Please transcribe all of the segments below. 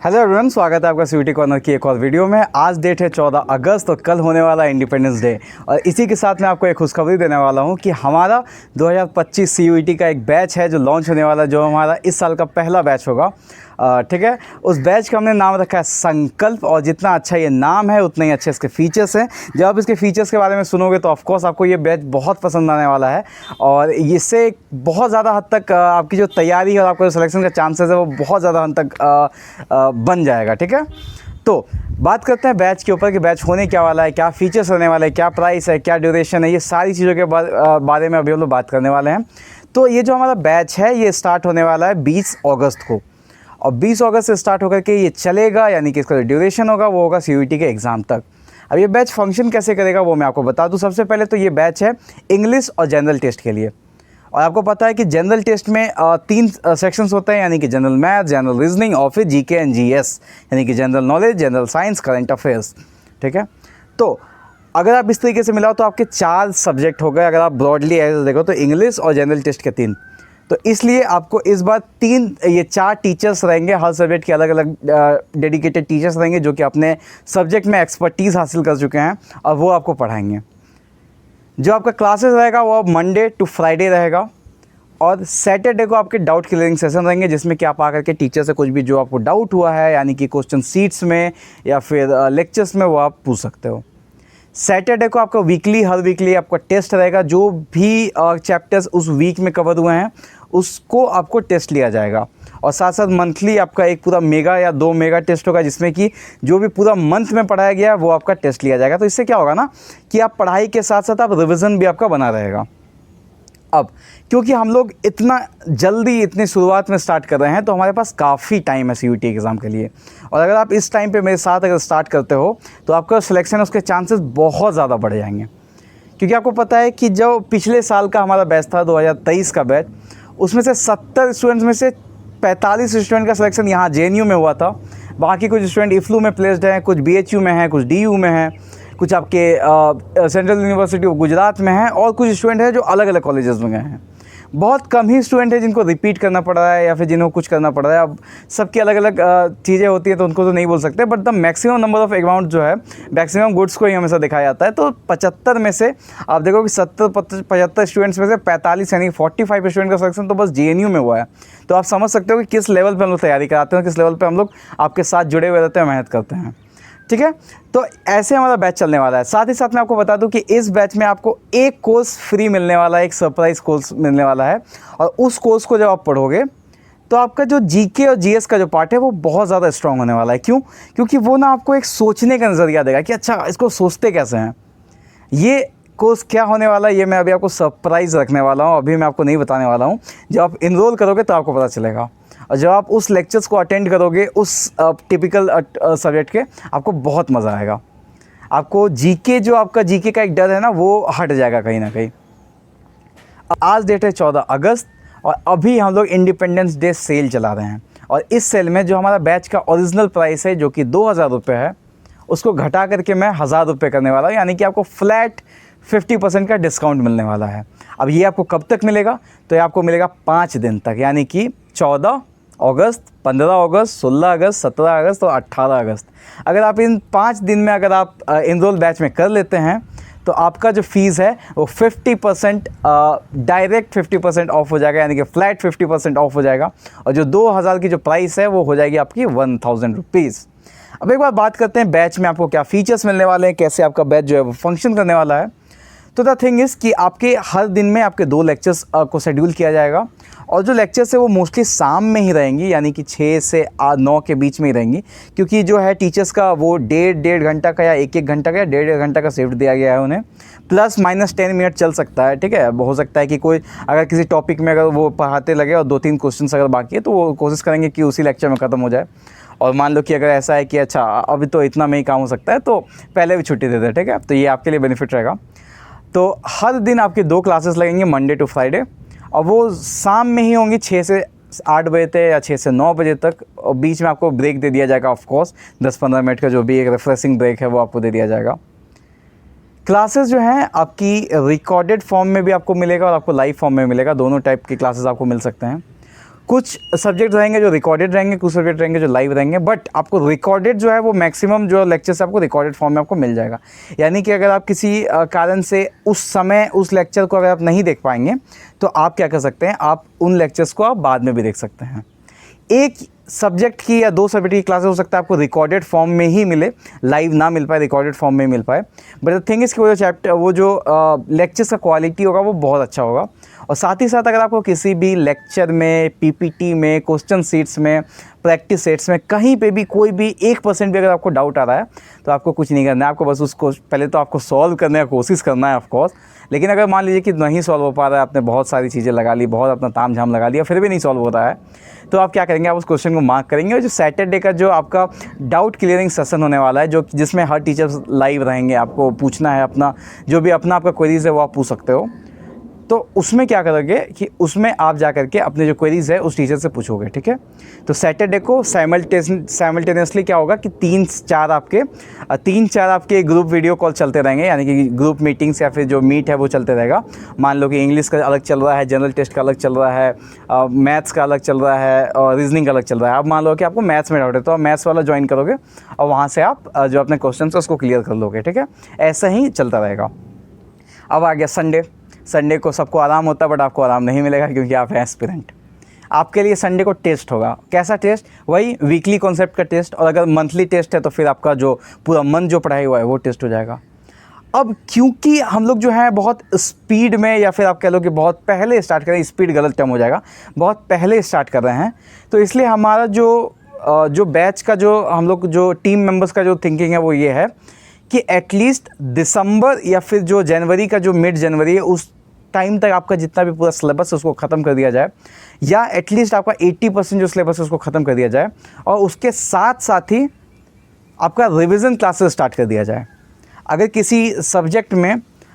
Hello everyone, स्वागत है आपका सीयूटी कॉर्नर की एक और वीडियो में। आज डेट है 14 अगस्त और कल होने वाला है इंडिपेंडेंस डे। और इसी के साथ मैं आपको एक खुशखबरी देने वाला हूं कि हमारा 2025 सीयूटी का एक बैच है जो लॉन्च होने वाला है, जो हमारा इस साल का पहला बैच होगा। ठीक है, उस बैच का हमने नाम रखा है संकल्प। और जितना अच्छा ये नाम है उतने ही अच्छे इसके फ़ीचर्स हैं। जब आप इसके फ़ीचर्स के बारे में सुनोगे तो ऑफकोर्स आपको ये बैच बहुत पसंद आने वाला है और इससे बहुत ज़्यादा हद तक आपकी जो तैयारी है और आपका जो सिलेक्शन का चांसेस है वो बहुत ज़्यादा हद तक बन जाएगा। ठीक है, तो बात करते हैं बैच के ऊपर कि बैच होने क्या वाला है, क्या फ़ीचर्स होने वाले हैं, क्या प्राइस है, क्या ड्यूरेशन है, ये सारी चीज़ों के बारे में अभी हम लोग बात करने वाले हैं। तो ये जो हमारा बैच है ये स्टार्ट होने वाला है 20 अगस्त को, और 20 अगस्त से स्टार्ट होकर के ये चलेगा, यानी कि इसका जो ड्यूरेशन होगा वो होगा सीयूटी के एग्ज़ाम तक। अब ये बैच फंक्शन कैसे करेगा वो मैं आपको बता दूं। सबसे पहले तो ये बैच है इंग्लिश और जनरल टेस्ट के लिए। और आपको पता है कि जनरल टेस्ट में 3 सेक्शंस होते हैं, यानी कि जनरल मैथ, जनरल रीजनिंग और फिर जीके एंड जीएस, यानी कि general knowledge, general science, current affairs. ठीक है, तो अगर आप इस तरीके से मिलाओ तो आपके 4 सब्जेक्ट हो गए। अगर आप ब्रॉडली ऐसे देखो तो इंग्लिश और जनरल टेस्ट के 3। तो इसलिए आपको इस बार 4 टीचर्स रहेंगे, हर सब्जेक्ट के अलग अलग डेडिकेटेड टीचर्स रहेंगे जो कि अपने सब्जेक्ट में एक्सपर्टीज़ हासिल कर चुके हैं और वो आपको पढ़ाएंगे। जो आपका क्लासेस रहेगा वो मंडे टू फ्राइडे रहेगा, और सैटरडे को आपके डाउट क्लियरिंग सेशन रहेंगे जिसमें कि आप आकर के टीचर से कुछ भी जो आपको डाउट हुआ है, यानी कि क्वेश्चन सीट्स में या फिर लेक्चर्स में, वो आप पूछ सकते हो। सैटरडे को आपका हर वीकली आपका टेस्ट रहेगा। जो भी चैप्टर्स उस वीक में कवर हुए हैं उसको आपको टेस्ट लिया जाएगा, और साथ साथ मंथली आपका एक पूरा मेगा या 2 मेगा टेस्ट होगा जिसमें कि जो भी पूरा मंथ में पढ़ाया गया है वो आपका टेस्ट लिया जाएगा। तो इससे क्या होगा ना कि आप पढ़ाई के साथ साथ आप रिविज़न भी आपका बना रहेगा। अब क्योंकि हम लोग इतना जल्दी इतनी शुरुआत में स्टार्ट कर रहे हैं तो हमारे पास काफ़ी टाइम है सीयूटी एग्ज़ाम के लिए, और अगर आप इस टाइम पे मेरे साथ अगर स्टार्ट करते हो तो आपका सिलेक्शन उसके चांसेस बहुत ज़्यादा बढ़ जाएंगे। क्योंकि आपको पता है कि जो पिछले साल का हमारा बैच था 2023 का बैच, उसमें से 70 स्टूडेंट्स में से 45 स्टूडेंट का सिलेक्शन यहाँ जेएनयू में हुआ था। बाकी कुछ स्टूडेंट इफ्लू में प्लेस्ड हैं, कुछ बीएचयू में हैं, कुछ डीयू में हैं, कुछ आपके सेंट्रल यूनिवर्सिटी ऑफ गुजरात में हैं, और कुछ स्टूडेंट हैं जो अलग अलग कॉलेजेस में गए हैं। बहुत कम ही स्टूडेंट है जिनको रिपीट करना पड़ रहा है या फिर जिनको कुछ करना पड़ रहा है। अब सबकी अलग अलग चीज़ें होती हैं तो उनको तो नहीं बोल सकते, but the maximum number of amount जो है मैक्सिमम गुड्स को ही हमेशा दिखाया जाता है। तो 75 में से आप देखो कि 75 स्टूडेंट्स में से 45 यानी 45 स्टूडेंट का सिलेक्शन तो बस जेएनयू में हुआ है। तो आप समझ सकते हो कि किस लेवल पर हम लोग तैयारी कराते हैं, किस लेवल पर हम लोग आपके साथ जुड़े हुए रहते हैं, मेहनत करते हैं। ठीक है, तो ऐसे हमारा बैच चलने वाला है। साथ ही साथ मैं आपको बता दूं कि इस बैच में आपको एक कोर्स फ्री मिलने वाला है, एक सरप्राइज़ कोर्स मिलने वाला है। और उस कोर्स को जब आप पढ़ोगे तो आपका जो जीके और जीएस का जो पार्ट है वो बहुत ज़्यादा स्ट्रांग होने वाला है। क्यों? क्योंकि वो ना आपको एक सोचने का नज़रिया देगा कि अच्छा इसको सोचते कैसे हैं। ये कोर्स क्या होने वाला है ये मैं अभी आपको सरप्राइज़ रखने वाला हूँ, अभी मैं आपको नहीं बताने वाला हूँ। जब आप इनरोल करोगे तो आपको पता चलेगा, और जब आप उस लेक्चर्स को अटेंड करोगे उस टिपिकल सब्जेक्ट के, आपको बहुत मज़ा आएगा। आपको जीके, जो आपका जीके का एक डर है ना, वो हट जाएगा कहीं ना कहीं। आज डेट है 14 अगस्त, और अभी हम लोग इंडिपेंडेंस डे सेल चला रहे हैं। और इस सेल में जो हमारा बैच का ओरिजिनल प्राइस है जो कि 2000 रुपये है, उसको घटा करके मैं 1000 रुपये करने वाला हूँ, यानी कि आपको फ्लैट 50% का डिस्काउंट मिलने वाला है। अब ये आपको कब तक मिलेगा? तो ये आपको मिलेगा 5 दिन तक, यानी कि 14 अगस्त, 15 अगस्त, 16 अगस्त, 17 अगस्त और 18 अगस्त। अगर आप इन 5 दिन में अगर आप इनरोल बैच में कर लेते हैं तो आपका जो फ़ीस है वो 50% डायरेक्ट 50% ऑफ हो जाएगा, यानी कि फ्लैट 50% ऑफ हो जाएगा। और जो 2000 की जो प्राइस है वो हो जाएगी आपकी 1000 रुपीज़। अब एक बार बात करते हैं बैच में आपको क्या फ़ीचर्स मिलने वाले हैं, कैसे आपका बैच जो है वो फंक्शन करने वाला है। तो द थिंग इज़ कि आपके हर दिन में आपके 2 लेक्चर्स को शेड्यूल किया जाएगा, और जो लेक्चर्स है वो मोस्टली शाम में ही रहेंगी, यानी कि 6 से 9 के बीच में ही रहेंगी। क्योंकि जो है टीचर्स का वो 1.5 घंटा का या 1 घंटा का या 1.5 घंटा का शिफ्ट दिया गया है उन्हें, प्लस माइनस 10 मिनट चल सकता है। ठीक है, हो सकता है कि कोई अगर किसी टॉपिक में अगर वो पढ़ाते लगे और 2-3 क्वेश्चन अगर बाकी है तो वो कोशिश करेंगे कि उसी लेक्चर में ख़त्म हो जाए। और मान लो कि अगर ऐसा है कि अच्छा अभी तो इतना में ही काम हो सकता है तो पहले भी छुट्टी दे दें। ठीक है, तो ये आपके लिए बेनिफिट रहेगा। तो हर दिन आपके 2 क्लासेस लगेंगे मंडे टू फ्राइडे, और वो शाम में ही होंगी 6 से 8 बजे तक या 6 से 9 बजे तक। और बीच में आपको ब्रेक दे दिया जाएगा, ऑफ कोर्स 10-15 मिनट का जो भी एक रिफ्रेशिंग ब्रेक है वो आपको दे दिया जाएगा। क्लासेस जो हैं आपकी रिकॉर्डेड फॉर्म में भी आपको मिलेगा और आपको लाइव फॉर्म में मिलेगा, दोनों टाइप की क्लासेस आपको मिल सकते हैं। कुछ सब्जेक्ट रहेंगे जो रिकॉर्डेड रहेंगे, कुछ सब्जेक्ट रहेंगे जो लाइव रहेंगे, बट आपको रिकॉर्डेड जो है वो मैक्सिमम जो लेक्चर्स आपको रिकॉर्डेड फॉर्म में आपको मिल जाएगा। यानी कि अगर आप किसी कारण से उस समय उस लेक्चर को अगर आप नहीं देख पाएंगे तो आप क्या कर सकते हैं, आप उन लेक्चर्स को आप बाद में भी देख सकते हैं। एक सब्जेक्ट की या 2 सब्जेक्ट की क्लासेस हो सकता है आपको रिकॉर्डेड फॉर्म में ही मिले, लाइव ना मिल पाए, रिकॉर्डेड फॉर्म में मिल पाए। बट द थिंग इज़ कि वो जो लेक्चर्स का क्वालिटी होगा वो बहुत अच्छा होगा। और साथ ही साथ अगर आपको किसी भी लेक्चर में, पीपीटी में, क्वेश्चन शीट्स में, प्रैक्टिस सेट्स में, कहीं पे भी कोई भी 1% भी अगर आपको डाउट आ रहा है तो आपको कुछ नहीं करना है, आपको बस उसको पहले तो आपको सॉल्व करने का कोशिश करना है ऑफकोर्स। लेकिन अगर मान लीजिए कि नहीं सॉल्व हो पा रहा है, आपने बहुत सारी चीज़ें लगा ली, बहुत अपना ताम झाम लगा लिया, फिर भी नहीं सॉल्व हो रहा है, तो आप क्या करेंगे, आप उस क्वेश्चन को मार्क करेंगे। और जो सैटरडे का जो आपका डाउट क्लियरिंग सेशन होने वाला है, जिसमें हर टीचर्स लाइव रहेंगे, आपको पूछना है अपना जो भी आपका क्वेरीज है वो आप पूछ सकते हो। तो उसमें क्या करोगे कि उसमें आप जा करके अपने जो क्वेरीज है उस टीचर से पूछोगे, ठीक है। तो सैटरडे को साइमल्टेनियसली क्या होगा कि 3-4 आपके ग्रुप वीडियो कॉल चलते रहेंगे, यानी कि ग्रुप मीटिंग्स या फिर जो मीट है वो चलते रहेगा। मान लो कि इंग्लिश का अलग चल रहा है, जनरल टेस्ट का अलग चल रहा है, मैथ्स का अलग चल रहा है और रीजनिंग का अलग चल रहा है। अब मान लो कि आपको मैथ्स में डाउट है तो आप मैथ्स वाला ज्वाइन करोगे और वहाँ से आप जो अपने क्वेश्चन है उसको क्लियर कर लोगे, ठीक है। ऐसा ही चलता रहेगा। अब आ गया संडे को सबको आराम होता है, बट आपको आराम नहीं मिलेगा क्योंकि आप हैं एस्पिरेंट। आपके लिए संडे को टेस्ट होगा। कैसा टेस्ट? वही वीकली कॉन्सेप्ट का टेस्ट, और अगर मंथली टेस्ट है तो फिर आपका जो पूरा मंथ जो पढ़ाई हुआ है वो टेस्ट हो जाएगा। अब क्योंकि हम लोग जो है बहुत स्पीड में, या फिर आप कह लो कि बहुत पहले स्टार्ट कर रहे हैं, स्पीड गलत टर्म हो जाएगा, बहुत पहले स्टार्ट कर रहे हैं, तो इसलिए हमारा जो बैच का जो हम लोग जो टीम मेंबर्स का जो थिंकिंग है वो ये है कि एटलीस्ट दिसंबर या फिर जो जनवरी का जो मिड जनवरी है उस टाइम तक आपका जितना भी पूरा सिलेबस है उसको ख़त्म कर दिया जाए, या एटलीस्ट आपका 80% जो सिलेबस है उसको ख़त्म कर दिया जाए, और उसके साथ साथ ही आपका रिवीजन क्लासेस स्टार्ट कर दिया जाए। अगर किसी सब्जेक्ट में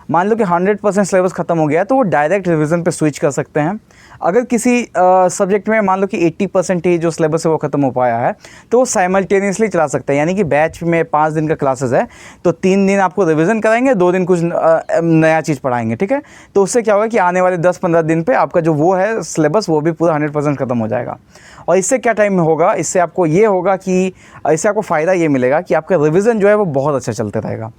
मान लो कि 100% सिलेबस ख़त्म हो गया है तो वो डायरेक्ट रिवीजन पे स्विच कर सकते हैं। अगर किसी सब्जेक्ट में मान लो कि 80% ही जो सिलेबस है वो ख़त्म हो पाया है तो वो साइमल्टेनियसली चला सकते हैं। यानी कि बैच में 5 दिन का क्लासेस है तो 3 दिन आपको रिवीजन कराएंगे, 2 दिन कुछ नया चीज़ पढ़ाएंगे, ठीक है। तो उससे क्या होगा कि आने वाले 10-15 दिन पे आपका जो वो है सिलेबस वो भी पूरा 100% ख़त्म हो जाएगा। और इससे क्या टाइम में होगा, इससे आपको ये होगा कि इससे आपको फ़ायदा ये मिलेगा कि आपका रिवीजन जो है वो बहुत अच्छा चलते रहेगा।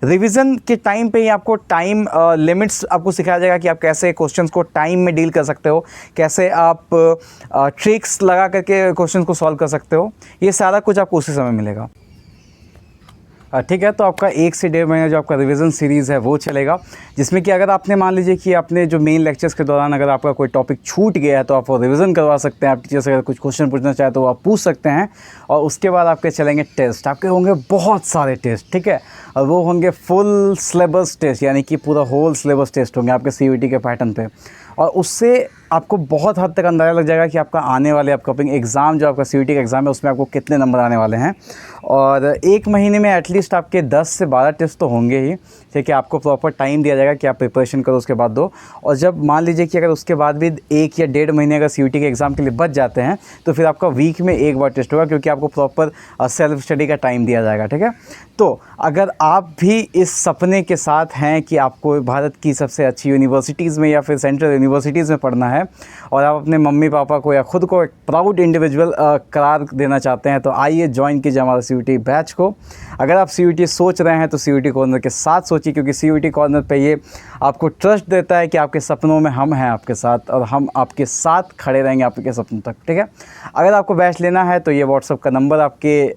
रिवीजन के टाइम पे ही आपको टाइम लिमिट्स आपको सिखाया जाएगा कि आप कैसे क्वेश्चंस को टाइम में डील कर सकते हो, कैसे आप ट्रिक्स लगा करके क्वेश्चंस को सॉल्व कर सकते हो। ये सारा कुछ आपको उसी समय मिलेगा, ठीक है। तो आपका 1 से 1.5 महीना जो आपका रिवीजन सीरीज़ है वो चलेगा, जिसमें कि अगर आपने मान लीजिए कि आपने जो मेन लेक्चर्स के दौरान अगर आपका कोई टॉपिक छूट गया है तो आप वो रिवीजन करवा सकते हैं। आप टीचर से अगर कुछ क्वेश्चन पूछना चाहे तो वो आप पूछ सकते हैं। और उसके बाद आपके चलेंगे टेस्ट, आपके होंगे बहुत सारे टेस्ट, ठीक है। और वो होंगे फुल सिलेबस टेस्ट, यानी कि पूरा होल सिलेबस टेस्ट होंगे आपके CUET के पैटर्न पे। और उससे आपको बहुत हद तक अंदाज़ा लग जाएगा कि आपका आने वाले अपकमिंग एग्ज़ाम जो आपका CUET का एग्ज़ाम है उसमें आपको कितने नंबर आने वाले हैं। और 1 महीने में एटलीस्ट आपके 10 से 12 टेस्ट तो होंगे ही, ठीक है। आपको प्रॉपर टाइम दिया जाएगा कि आप प्रिपरेशन करो, उसके बाद दो। और जब मान लीजिए कि अगर उसके बाद भी 1 या 1.5 महीने अगर CUET के एग्ज़ाम के लिए बच जाते हैं तो फिर आपका वीक में 1 बार टेस्ट होगा, क्योंकि आपको प्रॉपर सेल्फ स्टडी का टाइम दिया जाएगा, ठीक है। तो अगर आप भी इस सपने के साथ हैं कि आपको भारत की सबसे अच्छी यूनिवर्सिटीज़ में या फिर सेंट्रल यूनिवर्सिटीज़ में पढ़ना है और आप अपने मम्मी पापा को या ख़ुद को एक प्राउड इंडिविजुअल करार देना चाहते हैं, तो आइए ज्वाइन कीजिए हमारा CUET बैच को। अगर आप CUET सोच रहे हैं तो CUET कॉर्नर के साथ सोचिए, क्योंकि CUET कॉर्नर पे ये आपको ट्रस्ट देता है कि आपके सपनों में हम हैं आपके साथ, और हम आपके साथ खड़े रहेंगे आपके सपनों तक, ठीक है। अगर आपको बैच लेना है तो ये व्हाट्सएप का नंबर आपके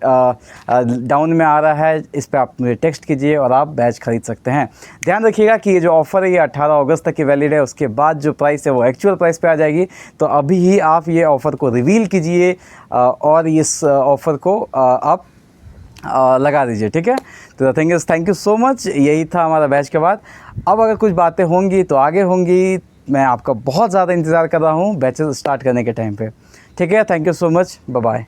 डाउन में आ रहा है, इस पर आप मुझे टेक्स्ट कीजिए और आप बैच खरीद सकते हैं। ध्यान रखिएगा कि ये जो ऑफ़र है ये 18 अगस्त तक की वैलिड है, उसके बाद जो प्राइस है वो एक्चुअल प्राइस पे आ जाएगी। तो अभी ही आप ये ऑफ़र को रिवील कीजिए और इस ऑफ़र को आप लगा दीजिए, ठीक है। तो थैंक यू सो मच। यही था हमारा बैच के बाद। अब अगर कुछ बातें होंगी तो आगे होंगी, मैं आपका बहुत ज़्यादा इंतज़ार कर रहा हूँ बैचेस स्टार्ट करने के टाइम पे, ठीक है। Thank you so much, bye bye.